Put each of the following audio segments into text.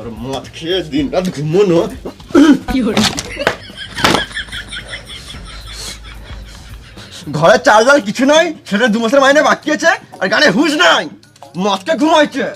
তোর মদ খেয়ে দিন রাত ঘুমোনো। ঘরে চাল ডাল কিছু নাই, সেটা 2 মাসের মাইনে বাকি আছে, আর গানে হুঁশ নাই, মদকে ঘুমাইছে।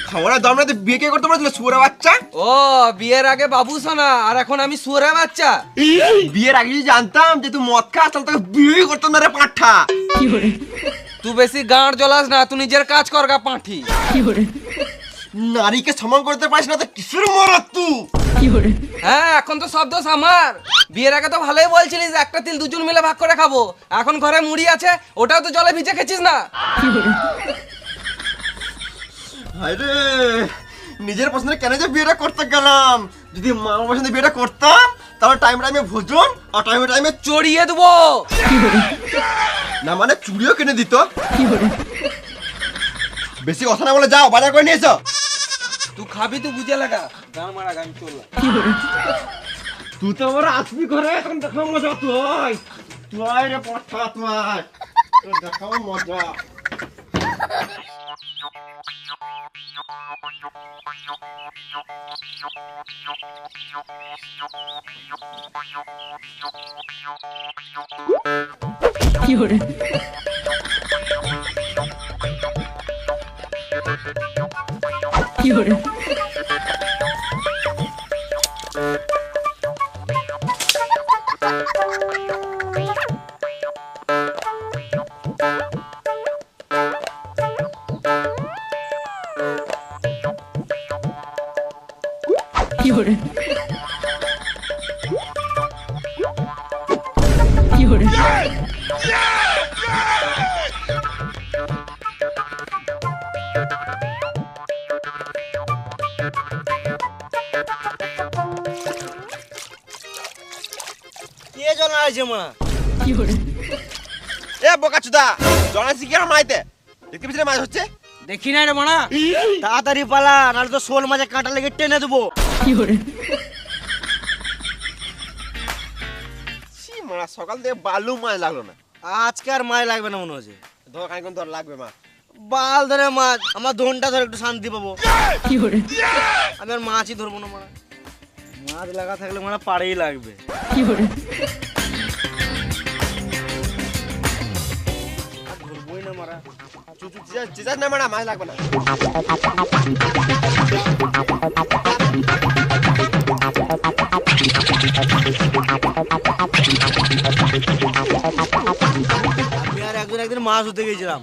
খাওয়ার দম রাতে বিয়ে কে করতে পারছিল শুয়োরে বাচ্চা? ও বিয়ের আগে বাবু সোনা, আর এখন আমি শুয়োরের বাচ্চা। বিয়ের আগে যদি জানতাম যে তুই মদ খাস তাহলে তোকে বিয়ে করতাম না রে পাঁঠা। তুই বেশি গাঁড় জ্বলাস না, তুই নিজের কাজ কর গা পাঁঠি। নারীকে সম্মান করতে পারিস না তো কিসের মরদ তুই? হ্যাঁ এখন তো সব দোষ আমার। বিয়ের আগে তো ভালোই বলছিলিস একটা তিল দুজন মিলে ভাগ করে খাবো, এখন ঘরে মুড়ি আছে ওটাও তো জলে ভিজে খেছিস না। আরে নিজের পছন্দের কেন যে বিয়েটা করতে গেলাম? যদি মা পছন্দের বিয়েটা করতাম তাহলে টাইমে ভোজন আর টাইমে চড়িয়ে দেবো না, মানে চুড়িও কিনে দিত। বেশি কথা না বলে যাও, বাজার করে নিয়ে এসো। তুই খাবি তুই বুঝে লাগা, গান মারা গান চললাম। তুই তো আমার আসবি ঘরে, এখন দেখাও মজা। তুই তুই রে পাঠা, তুই দেখাও মজা। কে জন আইছে মা? এ বোকাচুদা, জনাসি কি আর মাইতে দেখতে পিছনে মাছ হচ্ছে? দেখি নাই রে মানা, তাড়াতাড়ি পালা, নাহলে তো শোল মাঝে কাঁটা লেগে টেনে দেবো। সি মারা, সকাল থেকে বালু মাছ লাগলো না। আজকে আর মাছ লাগবে না মনে হচ্ছে। ধর খানিকক্ষণ ধর লাগবে মাছ। বাল ধরে মাছ, আমার ধনটা ধরে একটু শান্তি পাবো। আমি আর মাছই ধরবো না মারা, মাছ লাগা থাকলে মারা পাড়েই লাগবে। আর ধরবোই না মারা। চিজাস না মারা, মাছ লাগবে না। আমি আর একদিন মাছ ধরতে গেছিলাম,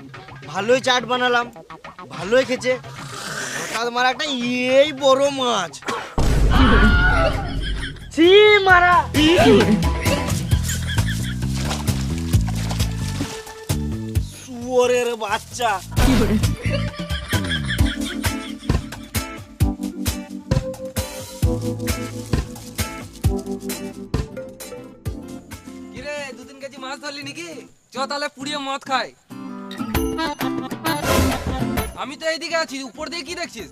ভালোই চাট বানালাম, ভালোই খেছে। হঠাৎ মারা একটা এই বড় মাছ, ছি মারা। শুয়োরের বাচ্চা। কিরে 2-3 কেজি মাছ ধরলি নাকি? চ তাহলে পুড়িয়ে মদ খাই। আমি তো এইদিকে আছি, উপর দিয়ে কি দেখছিস?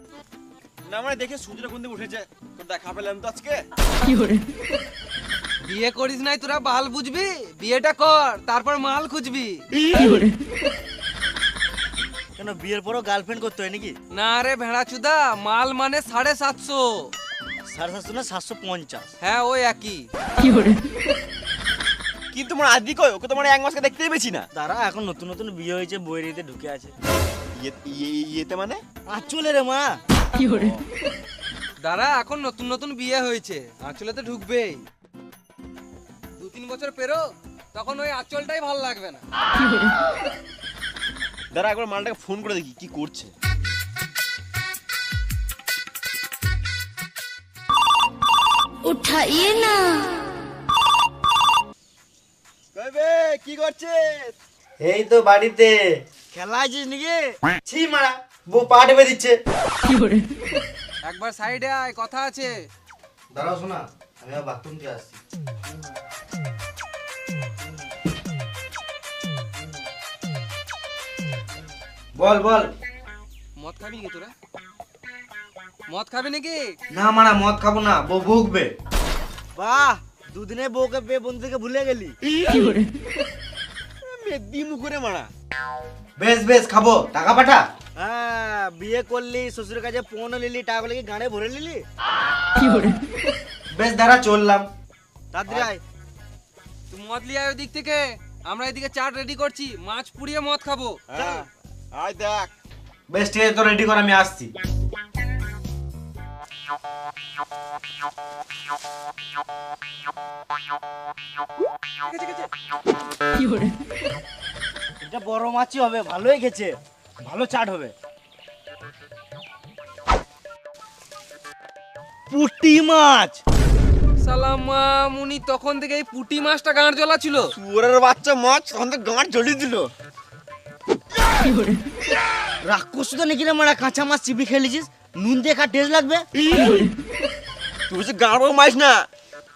না মানে দেখে সূর্যটা কোন দিকে উঠেছে, তোর দেখা পেলাম তো আজকে। বিয়ে করিস নাই তোরা বাল বুঝবি, বিয়েটা কর তারপর মাল খুঁজবি। কেন বিয়ের পরও গার্লফ্রেন্ড করতে হয় নাকি? না রে ভেড়া চুদা, মাল মানে 750। 750 না 750? হ্যাঁ ওই একই। কিন্তু তোমার আদি কই, ওকে তোমার 1 মাসকে দেখতেই পেছি না। তারা এখন নতুন নতুন বিয়ে হয়েছে, বইয়েরিতে ঢুকে আছে। ইয়েতে মানে আঁচলে রে মা। দাঁড়া, এখন নতুন নতুন বিয়ে হয়েছে, আঁচলে তো ঢুকবেই। 2-3 বছর পেরো, তখন ওই আঁচলটাই ভালো লাগবে না। দাঁড়া একবার মালটাকে ফোন করে দেখি কি করছে। उठाइए ना। কইবে কি করছিস? এই তো বাড়িতে। খেলা আছিস নাকি? ছি মারা, বউ পা টেপে দিচ্ছে। একবার সাইডে আয়, কথা আছে। দাঁড়াও শোনা, আমি বাথরুম থেকে আসছি। বল বল। মদ খাবি নাকি তোরা? মদ খাবি নাকি? না মারা, মদ খাবো না, বউ ভুগবে। বাহ, দুদিনে বউকে পেয়ে বন্ধুকে ভুলে গেলি। মেদি মুখরে মারা। বেশ বেশ খাবো, টাকা পাঠা। হ্যাঁ, বিয়ে করলি, শ্বশুরের কাছে পৌঁছে নিলি, টাকাগুলো কি গাড়ে ভরে নিলি? বেশ দাঁড়া, চললাম। তাড়াতাড়ি আয়। তুই মদ লিয়ে আয় ওই দিক থেকে, আমরা এদিকে চাট রেডি করছি, মাছ পুড়িয়ে মদ খাবো। হ্যাঁ আয় দেখ। বেশ ঠিক আছে, তো রেডি কর, আমি আসছি। এটা বড় মাছই হবে, ভালোই খেছে, ভালো চাট হবে। পুঁটি মাছ। সালামা মুনি তখন থেকে এই পুঁটি মাছটা গাঁড় জ্বলা ছিল। শুয়োরের বাচ্চা মাছ তখন তো গাঁট জ্বলিয়ে দিল। রাক্ষস তো নাকি রে মারা, কাঁচা মাছ চিবি খেলেছিস, নুন দিয়ে খা, টেস্ট লাগবে। তুই বলছি গাঁড় মাছ না,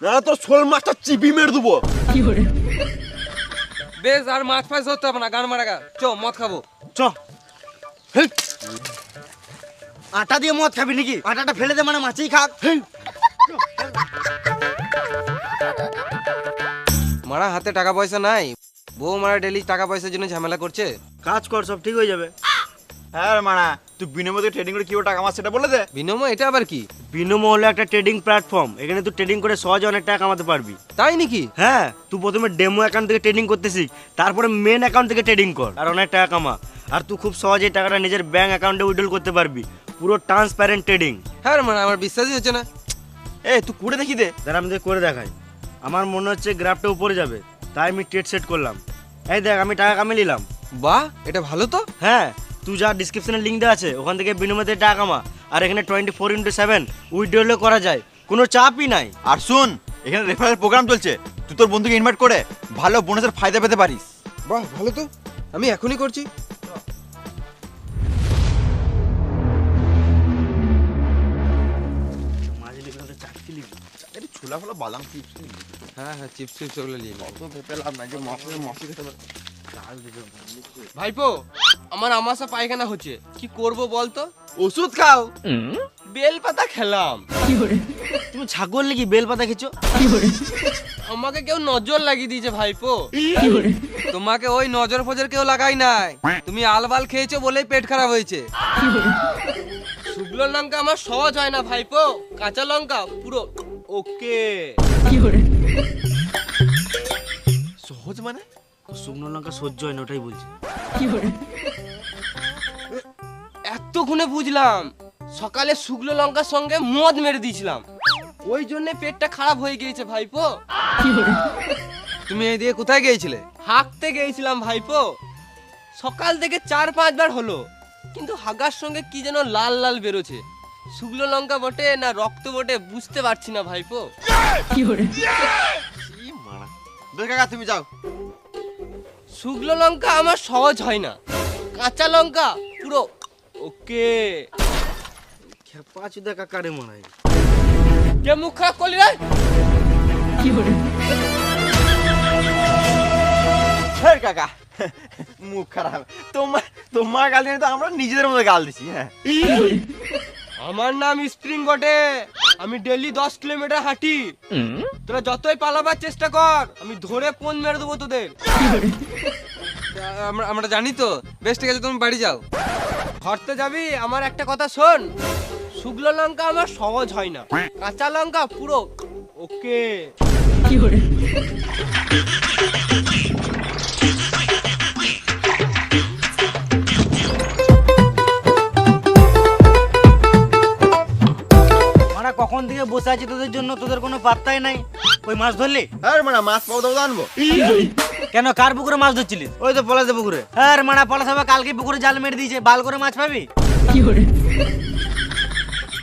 না তোর শোল মাছটা চিপি মেরে দেবো। বেশ আর মাছ ফাছ ধরতে হবে না, গান মারা গা, চ মদ খাবো। চ। হেই। আটা দিয়ে মদ খাবি নাকি? আটাটা ফেলে দে, মানে মাছই খাক। হেই। মারা হাতে টাকা পয়সা নাই, বউ মারা ডেলি টাকা পয়সার জন্য ঝামেলা করছে। কাজ কর, সব ঠিক হয়ে যাবে। হ্যাঁ রে মানা, তুই বিনিময়ে ট্রেডিং করে কিভাবে টাকা মাছ সেটা বলে দে। বিনিময় এটা আবার কি? বিনোমো হলো একটা ট্রেডিং প্ল্যাটফর্ম, এখানে তুই ট্রেডিং করে সহজে অনেক টাকা কামাতে পারবি। তাই নাকি? হ্যাঁ, তুই প্রথমে ডেমো অ্যাকাউন্ট থেকে ট্রেডিং করতে শিখ, তারপরে মেন অ্যাকাউন্ট থেকে ট্রেডিং কর, আর অনেক টাকা কামা। আর তুই খুব সহজেই টাকাটা নিজের ব্যাংক অ্যাকাউন্টে উইথড্রল করতে পারবি, পুরো ট্রান্সপারেন্ট ট্রেডিং। হ্যাঁ রে মারা, আমার বিশ্বাসই হচ্ছে না। এ তুই করে দেখি দে। যারা আমি তোকে করে দেখাই, আমার মনে হচ্ছে গ্রাফটা উপরে যাবে, তাই আমি ট্রেড সেট করলাম। এই দেখ, আমি টাকা কামিয়ে নিলাম। বাহ, এটা ভালো তো। হ্যাঁ, তুই যা ডিসক্রিপশনে লিঙ্ক দেওয়া আছে, ওখান থেকে বিনিময়ে টাকা কামা। আর এখানে 24x7 উইথড্রলও করা যায়, কোনো চাপই নাই। আর শুন, এখানে রেফারেল প্রোগ্রাম চলছে, তুই তোর বন্ধুকে ইনভাইট করে ভালো বোনাসের ফায়দা পেতে পারিস। বাহ ভালো তো, আমি এখনই করছি। ছোলা ফোলা বাদাম চিপস হ্যাঁ হ্যাঁ, চিপস চিপস ওগুলো নিয়ে নাও। অত ভেপে লাভ নাই যে মাসে খেতে পারে। ভাইপো, আমার আমাশা পায়খানা হচ্ছে, কি করব বলতো? ওষুধ খাও। বেল পাতা খেলাম। তুমি ছাগল নাকি বেল পাতা খেছো? আমাকে কেউ নজর লাগিয়ে দিয়েছে ভাইপো। তোমাকে ওই নজর ফজর কেউ লাগাই নাই, তুমি আলবাল খেয়েছো বলেই পেট খারাপ হয়েছে। শুকনো লঙ্কা আমার সহজ হয় না ভাইপো, কাঁচা লঙ্কা পুরো ওকে। সহজ মানে? শুকনো লঙ্কা সহ্য হয় না, ওটাই বলছি। এতক্ষণে বুঝলাম, সকালে শুকনো লঙ্কার সঙ্গে মদ মেরে দিয়েছিলাম, ওই জন্য পেটটা খারাপ হয়ে গিয়েছে ভাইপো। তুমি এই দিয়ে কোথায় গিয়েছিলে? হাঁকতে গিয়েছিলাম ভাইপো, সকাল থেকে 4-5 বার হলো, কিন্তু হাগার সঙ্গে কি যেন লাল লাল বেরোছে, শুকনো লঙ্কা বটে না রক্ত বটে বুঝতে পারছি না ভাইপো। বেশ কাকা তুমি যাও। শুকনো লঙ্কা আমার সহজ হয় না, কাঁচা লঙ্কা পুরো ওকে। খেপা চুদা কাকারে মনে হয়। কে মুখ খারাপ করলি রে? হ্যাঁ কাকা, মুখ খারাপ। তোমার গাল দিয়ে তো আমরা নিজেদের মধ্যে গাল দিছি। হ্যাঁ, আমার নাম স্প্রিং বটে, আমি ডেইলি 10 কিলোমিটার হাঁটি। তোরা যতই পালাবার চেষ্টা কর, আমি ধরে কোন মেরে দেবো তোদের। আমরা জানি তো। বেশ ঠিক আছে, তুমি বাড়ি যাও। ঘরতে যাবি? আমার একটা কথা শোন, শুকনো লঙ্কা আমার সহজ হয় না, কাঁচা লঙ্কা পুরো ওকে। মানে কখন থেকে বসে আছি তোদের জন্য, তোদের কোনো পাত্তাই নাই। ওই মাছ ধরলি? হ্যাঁ মানে মাছ পাও দাও আনবো। কেন, কার পুকুরে মাছ ধরছিলিস? ওই তো পলাশে পুকুরে। হ্যাঁ মানা, পলাশ বাবা কালকে পুকুরে জাল মেরে দিয়েছে, বাল করে মাছ পাবি।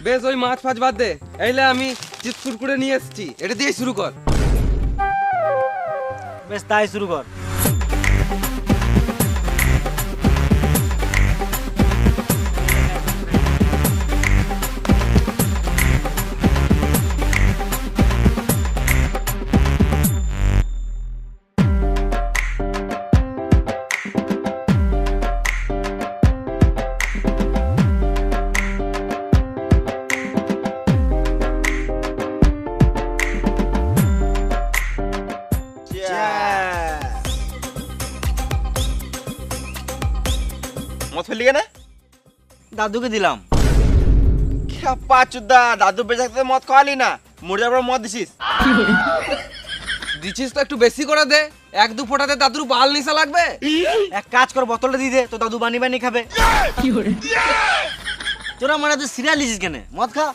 বেশ, ওই মাছ ফাছ বাদ দে, এইলে আমি চিপস কুরকুরে নিয়ে এসেছি, এটা দিয়ে শুরু কর। বেশ, তাই শুরু কর। দাদুকে দিলাম। খেপা চুদা, দাদু বেঁচে থাকতে মদ খাওয়ালি না, মরে যাবার মদ দিছিস। দিছিস তো একটু বেশি করে দে, 1-2 ফোঁটাতে দাদুর বাল নিশা লাগবে। এক কাজ কর, বোতলটা দিয়ে দে, তো দাদু বানি বানি খাবে। তোরা মানে তুই সিরিয়াল লিছিস কেন? মদ খা।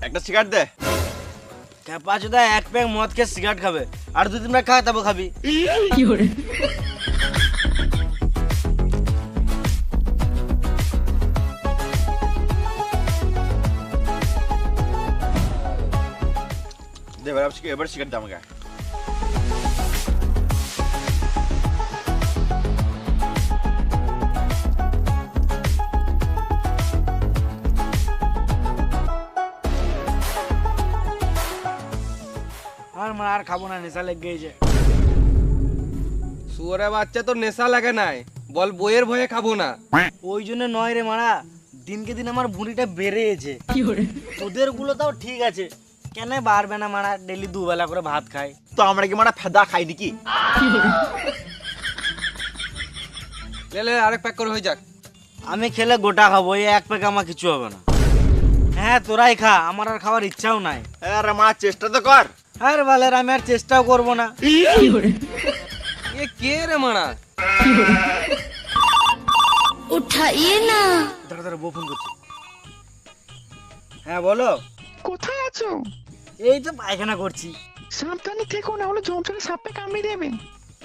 একটা সিগারেট দে। ক্যাপাচুদা এক প্যাক মদ খেয়ে সিগারেট খাবে, আর 2-3 প্যাক খা, তারপর খাবি। দে এবার সিগারেট দে আমাকে। আর মানে আর খাবো না, নেশা লেগে গেছে। শুয়োরে বাচ্চা, তোর নেশা লাগে নাই, বল বইয়ের ভয়ে খাবো না। ওই জন্য নয় রে মারা, দিনকে দিন আমার ভুঁড়িটা বেড়েছে। তোদের গুলো তাও ঠিক আছে, কেন বাড়বে না মারা? ডেলি 2 বেলা করে ভাত খাই। তো আমরা কি মানে ফেদা খাই নাকি? লে আরেক প্যাক করে হয়ে যাক। আমি খেলে গোটা খাবো, এই এক প্যাক আমার কিছু হবে না। হ্যাঁ তোরাই খা, আমার আর খাওয়ার ইচ্ছাও নাই। আরে মা, চেষ্টা তো কর। আরে বালের, আমি আর চেষ্টাও করবো না। এ কে রে মারা? उठाइए ना। দাঁড়া দাঁড়া, বউ ফোন করছে। হ্যাঁ বলো। কোথায় আছো? এই তো পায়খানা করছি। সাবধানে থেকো, না হলে জমজমে সাপে কামড়ে দেবে।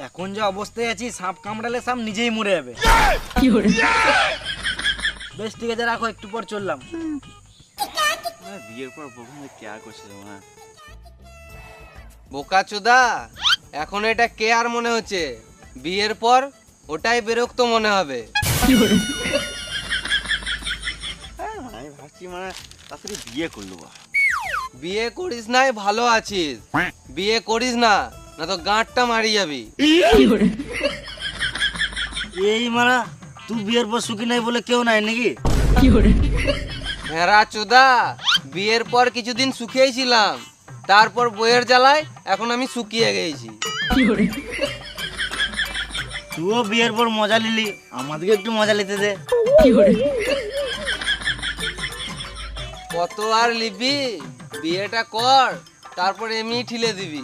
এখন যে অবস্থায় আছি, সাপ কামড়ালে সাপ নিজেই মরে যাবে। বেশ ঠিক আছে, রাখো, একটু পর চললাম। বিয়ের পর প্রথম কে করছিল মা? বোকাচোদা, এখন এটা কে আর মনে হচ্ছে, বিয়ের পর ওটাই বিরক্ত মনে হবে। আমি ভাবছি মানে তাড়াতাড়ি বিয়ে করলো। বিয়ে করিস নাই, ভালো আছিস। বিয়ে করিস না, না তো গাঁটটা মারি যাবি। এই মারা, তুই বিয়ের পর সুখী নাই বলে কেউ নাই নাকি? ভেড়া চোদা, বিয়ের পর কিছুদিন সুখেই ছিলাম, তারপর বইয়ের জ্বালায় এখন আমি শুকিয়ে গেছি। তুইও বিয়ের পর মজা নিলি, আমাদেরকে একটু মজা নিতে দে। কত আর লিবি, বিয়েটা কর, তারপর এমনি ঠিলে দিবি।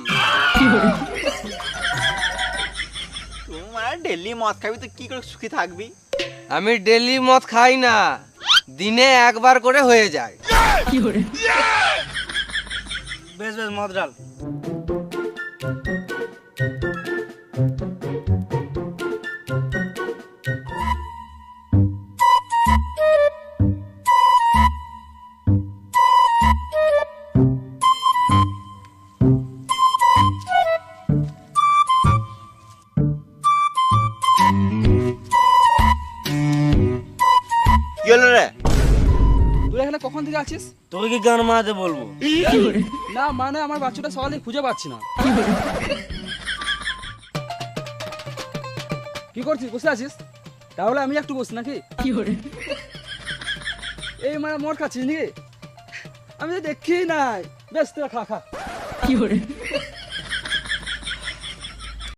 তুই মানে ডেলি মদ খাবি তো কি করে সুখী থাকবি? আমি ডেলি মদ খাই না, দিনে একবার করে হয়ে যায়। বেশ বেশ, মদ ডাল। কি হলো রে? তুই এখানে কখন থেকে আছিস? তোকে কি গান মারাতে বলবো? না মানে আমার বাচ্চাটা সকালে খুঁজে পাচ্ছি না। কি করছিস, বসে আছিস? তাহলে আমি একটু বসি নাকি? এই মানে মোট খাচ্ছিস নাকি? আমি তো দেখি নাই। বেশ, তোরা খা খা।